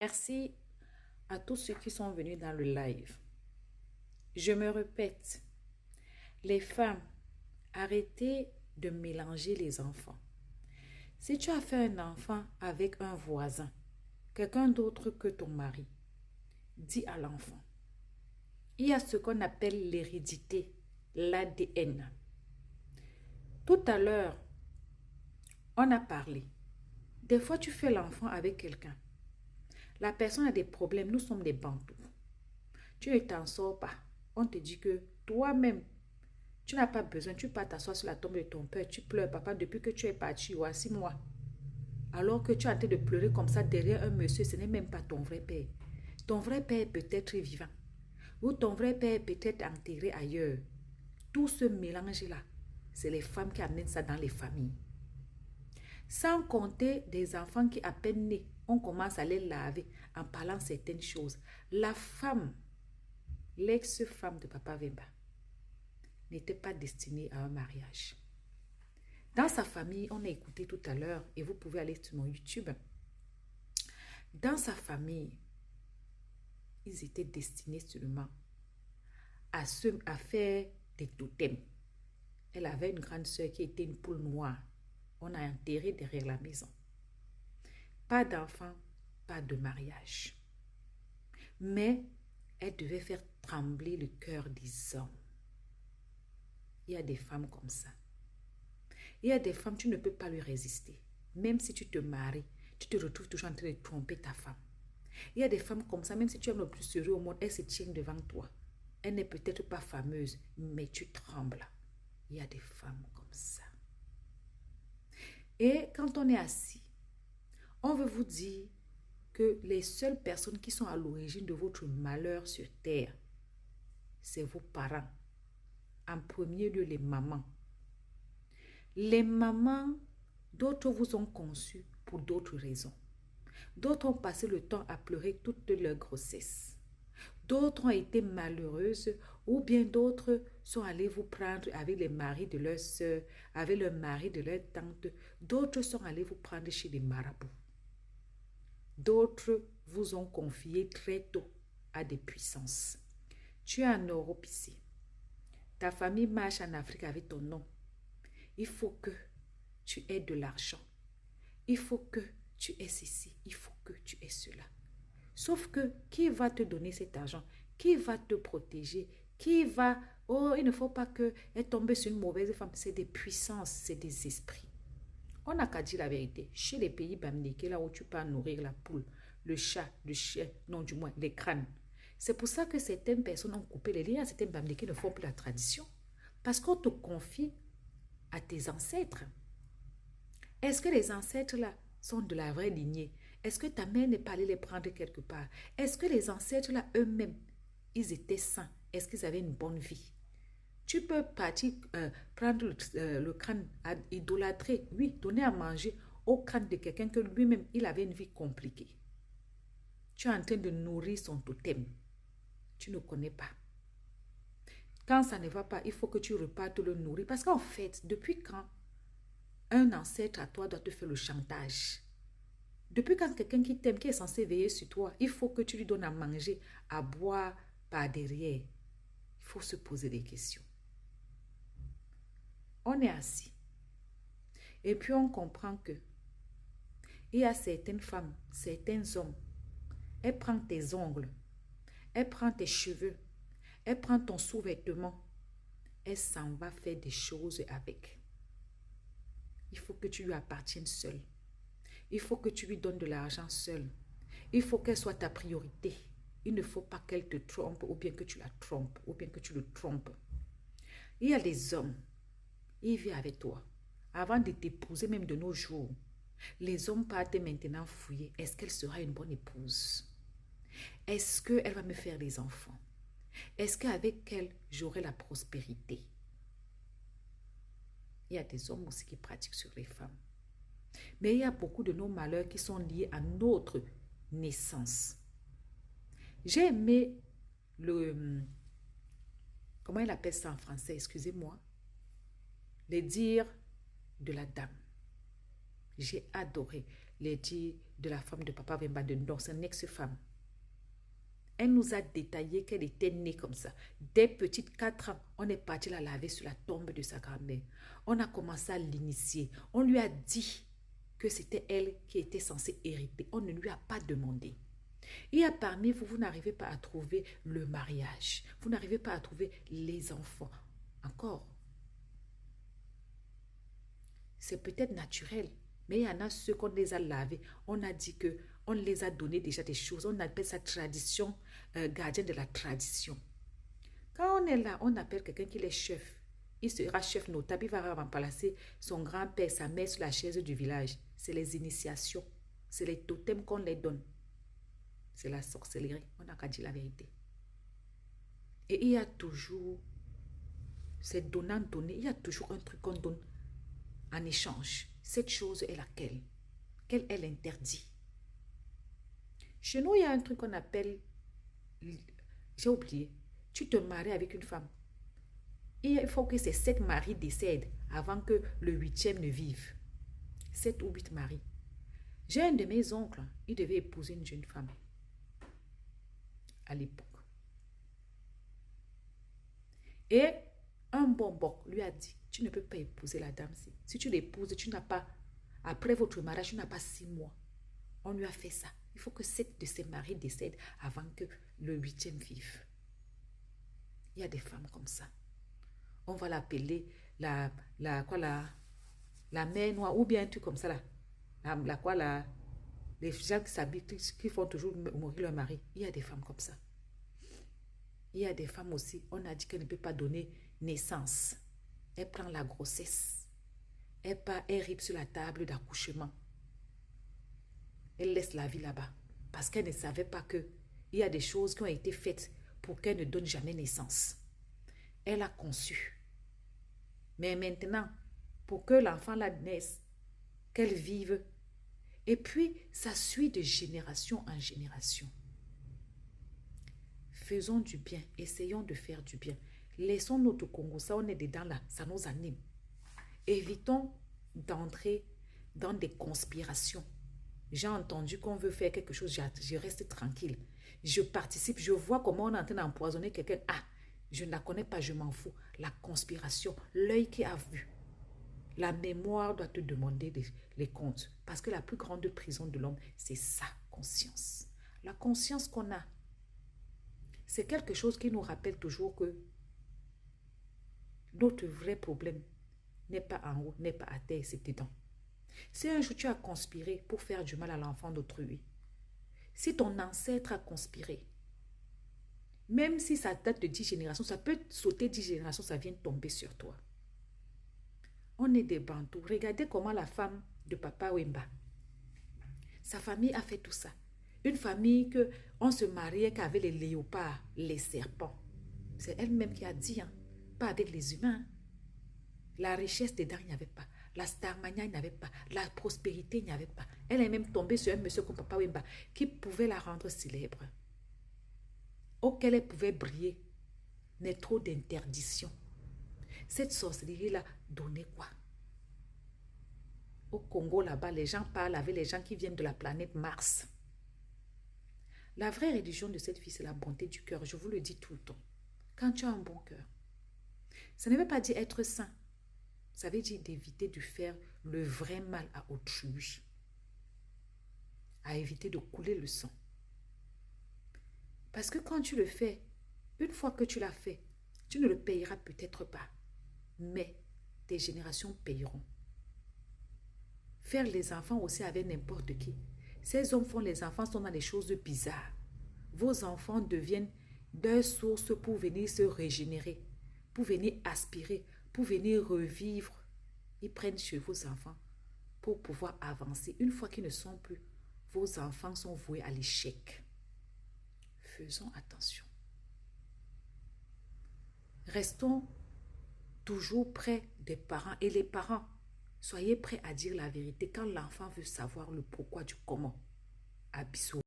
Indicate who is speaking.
Speaker 1: Merci à tous ceux qui sont venus dans le live. Je me répète, les femmes, arrêtez de mélanger les enfants. Si tu as fait un enfant avec un voisin, quelqu'un d'autre que ton mari, dis à l'enfant. Il y a ce qu'on appelle l'hérédité, l'ADN. Tout à l'heure, on a parlé. Des fois, tu fais l'enfant avec quelqu'un. La personne a des problèmes, nous sommes des bantous. Tu ne t'en sors pas. On te dit que toi-même, tu n'as pas besoin, tu pars t'asseoir sur la tombe de ton père, tu pleures, papa, depuis que tu es parti, il y a 6 mois. Alors que tu es en train de pleurer comme ça derrière un monsieur, ce n'est même pas ton vrai père. Ton vrai père peut être vivant. Ou ton vrai père peut être enterré ailleurs. Tout ce mélange-là, c'est les femmes qui amènent ça dans les familles. Sans compter des enfants qui à peine nés, on commence à les laver en parlant certaines choses. La femme, l'ex-femme de Papa Wemba, n'était pas destinée à un mariage. Dans sa famille, on a écouté tout à l'heure, et vous pouvez aller sur mon YouTube. Dans sa famille, ils étaient destinés seulement à faire des totems. Elle avait une grande sœur qui était une poule noire. On a enterré derrière la maison. Pas d'enfant, pas de mariage. Mais elle devait faire trembler le cœur des hommes. Il y a des femmes comme ça. Il y a des femmes, tu ne peux pas lui résister. Même si tu te maries, tu te retrouves toujours en train de tromper ta femme. Il y a des femmes comme ça, même si tu es le plus sérieux au monde, elle se tient devant toi. Elle n'est peut-être pas fameuse, mais tu trembles. Il y a des femmes comme ça. Et quand on est assis, on veut vous dire que les seules personnes qui sont à l'origine de votre malheur sur terre, c'est vos parents. En premier lieu, les mamans. Les mamans, d'autres vous ont conçu pour d'autres raisons. D'autres ont passé le temps à pleurer toute leur grossesse. D'autres ont été malheureuses ou bien d'autres sont allés vous prendre avec les maris de leurs sœurs, avec le mari de leur tante. D'autres sont allés vous prendre chez des marabouts. D'autres vous ont confié très tôt à des puissances. Tu es en Europe ici. Ta famille marche en Afrique avec ton nom. Il faut que tu aies de l'argent. Il faut que tu aies ceci. Il faut que tu aies cela. Sauf que qui va te donner cet argent? Qui va te protéger? Qui va... Oh, il ne faut pas qu'elle tombe sur une mauvaise femme. C'est des puissances, c'est des esprits. On n'a qu'à dire la vérité. Chez les pays bamniqués, là où tu peux nourrir la poule, le chat, le chien, non du moins les crânes. C'est pour ça que certaines personnes ont coupé les liens. Certaines bamniqués ne font plus la tradition. Parce qu'on te confie à tes ancêtres. Est-ce que les ancêtres là sont de la vraie lignée? Est-ce que ta mère n'est pas allée les prendre quelque part? Est-ce que les ancêtres là eux-mêmes, ils étaient sains? Est-ce qu'ils avaient une bonne vie? Tu peux partir prendre le crâne, à idolâtrer, oui, donner à manger au crâne de quelqu'un que lui-même, il avait une vie compliquée. Tu es en train de nourrir son totem. Tu ne connais pas. Quand ça ne va pas, il faut que tu repartes le nourrir. Parce qu'en fait, depuis quand un ancêtre à toi doit te faire le chantage? Depuis quand quelqu'un qui t'aime, qui est censé veiller sur toi, il faut que tu lui donnes à manger, à boire par derrière. Il faut se poser des questions. On est assis. Et puis on comprend que il y a certaines femmes, certains hommes, elle prend tes ongles, elle prend tes cheveux, elle prend ton sous-vêtement, elle s'en va faire des choses avec. Il faut que tu lui appartiennes seul. Il faut que tu lui donnes de l'argent seul. Il faut qu'elle soit ta priorité. Il ne faut pas qu'elle te trompe ou bien que tu la trompes ou bien que tu le trompes. Il y a des hommes, ils vivent avec toi. Avant de t'épouser, même de nos jours, les hommes partent maintenant fouiller. Est-ce qu'elle sera une bonne épouse? Est-ce qu'elle va me faire des enfants? Est-ce qu'avec elle, j'aurai la prospérité? Il y a des hommes aussi qui pratiquent sur les femmes. Mais il y a beaucoup de nos malheurs qui sont liés à notre naissance. J'ai aimé le... Comment il appelle ça en français? Excusez-moi. Les dires de la dame. J'ai adoré les dires de la femme de Papa Wemba, donc son ex-femme. Elle nous a détaillé qu'elle était née comme ça. Dès petite 4 ans, on est parti la laver sur la tombe de sa grand-mère. On a commencé à l'initier. On lui a dit que c'était elle qui était censée hériter. On ne lui a pas demandé. Et à parmi vous, vous n'arrivez pas à trouver le mariage. Vous n'arrivez pas à trouver les enfants. Encore. C'est peut-être naturel. Mais il y en a ceux qu'on les a lavés. On a dit que on les a donné déjà des choses. On appelle ça tradition, gardien de la tradition. Quand on est là, on appelle quelqu'un qui est chef. Il sera chef notable. Il va remplacer son grand-père, sa mère sur la chaise du village. C'est les initiations. C'est les totems qu'on les donne. C'est la sorcellerie. On n'a qu'à dire la vérité. Et il y a toujours, c'est donnant-donner. Il y a toujours un truc qu'on donne en échange. Cette chose est laquelle? Quelle est l'interdit? Chez nous, il y a un truc qu'on appelle, j'ai oublié, tu te maries avec une femme. Il faut que ces 7 maris décèdent avant que le 8e ne vive. 7 ou 8 maris. J'ai un de mes oncles, il devait épouser une jeune femme à l'époque. Et un bon boc lui a dit, tu ne peux pas épouser la dame-ci. Si tu l'épouses, tu n'as pas, après votre mariage, tu n'as pas 6 mois. On lui a fait ça. Il faut que 7 de ses maris décèdent avant que le 8e vive. Il y a des femmes comme ça. On va l'appeler la mère noire ou bien un truc comme ça là. Les gens qui s'habillent, qui font toujours mourir leur mari. Il y a des femmes comme ça. Il y a des femmes aussi, on a dit qu'elle ne peut pas donner naissance. Elle prend la grossesse. Elle ripe sur la table d'accouchement. Elle laisse la vie là-bas. Parce qu'elle ne savait pas qu'il y a des choses qui ont été faites pour qu'elle ne donne jamais naissance. Elle a conçu. Mais maintenant, pour que l'enfant la naisse, qu'elle vive, et puis ça suit de génération en génération. Faisons du bien, essayons de faire du bien. Laissons notre Congo, ça on est dedans là, ça nous anime. Évitons d'entrer dans des conspirations. J'ai entendu qu'on veut faire quelque chose, je reste tranquille. Je participe, je vois comment on est en train d'empoisonner quelqu'un. Ah, je ne la connais pas, je m'en fous. La conspiration, l'œil qui a vu. La mémoire doit te demander les comptes. Parce que la plus grande prison de l'homme, c'est sa conscience. La conscience qu'on a, c'est quelque chose qui nous rappelle toujours que notre vrai problème n'est pas en haut, n'est pas à terre, c'est dedans. Si un jour tu as conspiré pour faire du mal à l'enfant d'autrui, si ton ancêtre a conspiré, même si ça date de 10 générations, ça peut sauter 10 générations, ça vient tomber sur toi. On est des Bantous. Regardez comment la femme de Papa Wemba, sa famille a fait tout ça. Une famille que on se mariait qu'avec les léopards, les serpents. C'est elle-même qui a dit, hein, pas avec les humains. La richesse dedans, il n'y avait pas. La starmania, il n'y avait pas. La prospérité, il n'y avait pas. Elle est même tombée sur un monsieur comme Papa Wemba qui pouvait la rendre célèbre, auquel elle pouvait briller. Mais trop d'interdiction. Cette sorcellerie-là donnait quoi? Au Congo, là-bas, les gens parlent avec les gens qui viennent de la planète Mars. La vraie religion de cette fille, c'est la bonté du cœur. Je vous le dis tout le temps. Quand tu as un bon cœur, ça ne veut pas dire être saint. Ça veut dire d'éviter de faire le vrai mal à autrui. À éviter de couler le sang. Parce que quand tu le fais, une fois que tu l'as fait, tu ne le payeras peut-être pas. Mais tes générations paieront. Faire les enfants aussi avec n'importe qui. Ces hommes font les enfants sont dans des choses bizarres. Vos enfants deviennent deux sources pour venir se régénérer, pour venir aspirer, pour venir revivre. Ils prennent chez vos enfants pour pouvoir avancer. Une fois qu'ils ne sont plus, vos enfants sont voués à l'échec. Faisons attention. Restons toujours près des parents. Et les parents, soyez prêts à dire la vérité quand l'enfant veut savoir le pourquoi du comment. À bisous.